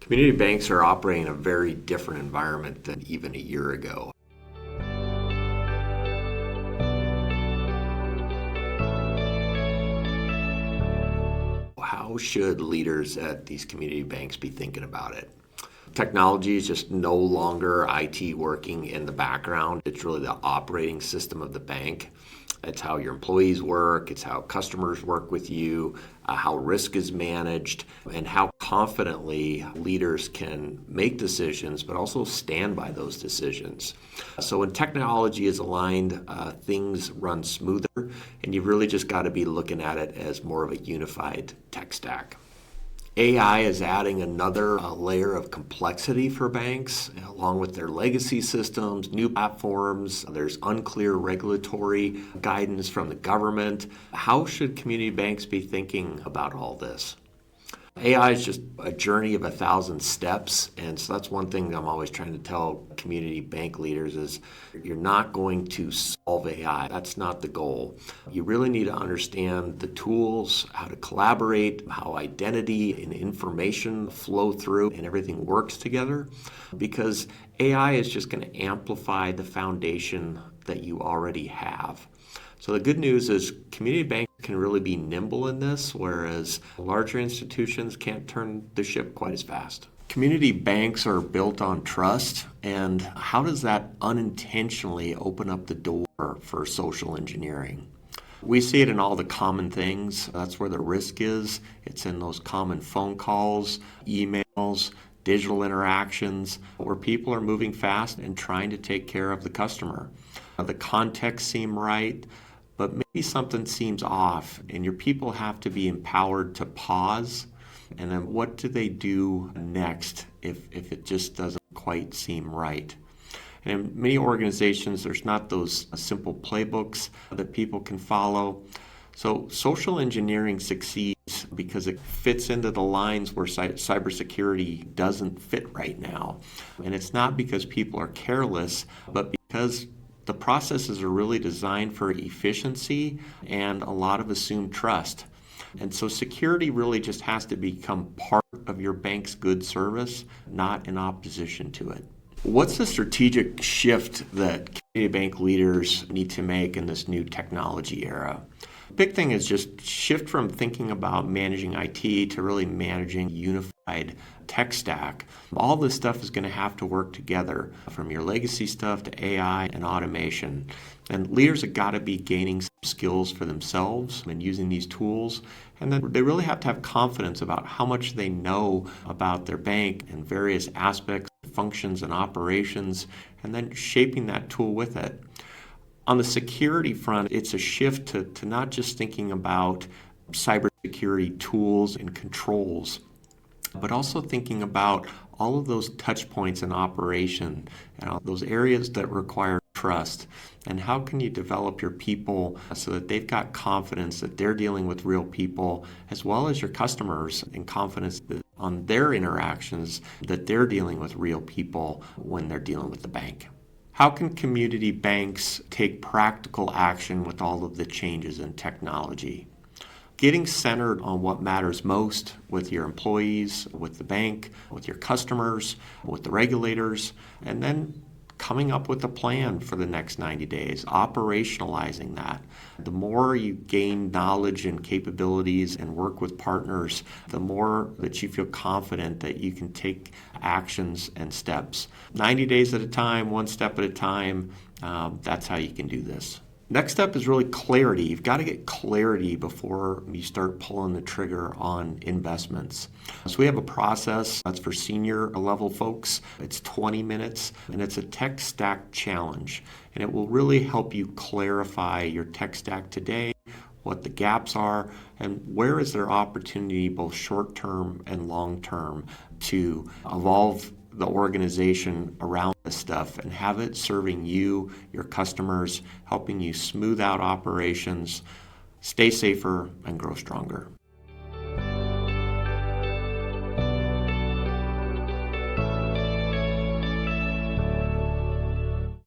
Community banks are operating in a very different environment than even a year ago. How should leaders at these community banks be thinking about it? Technology is just no longer IT working in the background. It's really the operating system of the bank. It's how your employees work, it's how customers work with you, how risk is managed, and how confidently leaders can make decisions, but also stand by those decisions. So when technology is aligned, things run smoother, and you've really just got to be looking at it as more of a unified tech stack. AI is adding another layer of complexity for banks, along with their legacy systems, new platforms. There's unclear regulatory guidance from the government. How should community banks be thinking about all this? AI is just a journey of 1,000 steps, and so that's one thing that I'm always trying to tell community bank leaders is you're not going to solve AI. That's not the goal. You really need to understand the tools, how to collaborate, how identity and information flow through and everything works together, because AI is just going to amplify the foundation that you already have. So the good news is community banks can really be nimble in this, whereas larger institutions can't turn the ship quite as fast. Community banks are built on trust, and how does that unintentionally open up the door for social engineering? We see it in all the common things. That's where the risk is. It's in those common phone calls, emails, digital interactions, where people are moving fast and trying to take care of the customer. The context seem right, but maybe something seems off, and your people have to be empowered to pause. And then what do they do next if it just doesn't quite seem right? And in many organizations, there's not those simple playbooks that people can follow. So social engineering succeeds because it fits into the lines where cybersecurity doesn't fit right now. And it's not because people are careless, but because the processes are really designed for efficiency and a lot of assumed trust. And so security really just has to become part of your bank's good service, not in opposition to it. What's the strategic shift that community bank leaders need to make in this new technology era? The big thing is just shift from thinking about managing IT to really managing unified tech stack. All this stuff is going to have to work together, from your legacy stuff to AI and automation. And leaders have got to be gaining some skills for themselves and using these tools. And then they really have to have confidence about how much they know about their bank and various aspects, functions, and operations, and then shaping that tool with it. On the security front, it's a shift to not just thinking about cybersecurity tools and controls, but also thinking about all of those touch points in operation and those areas that require trust. And how can you develop your people so that they've got confidence that they're dealing with real people, as well as your customers, and confidence that on their interactions that they're dealing with real people when they're dealing with the bank. How can community banks take practical action with all of the changes in technology? Getting centered on what matters most with your employees, with the bank, with your customers, with the regulators, and then coming up with a plan for the next 90 days, operationalizing that. The more you gain knowledge and capabilities and work with partners, the more that you feel confident that you can take actions and steps. 90 days at a time, one step at a time, that's how you can do this. Next step is really clarity. You've got to get clarity before you start pulling the trigger on investments. So we have a process that's for senior level folks. It's 20 minutes, and it's a tech stack challenge. And it will really help you clarify your tech stack today, what the gaps are, and where is there opportunity, both short-term and long-term, to evolve the organization around this stuff and have it serving you, your customers, helping you smooth out operations, stay safer, and grow stronger.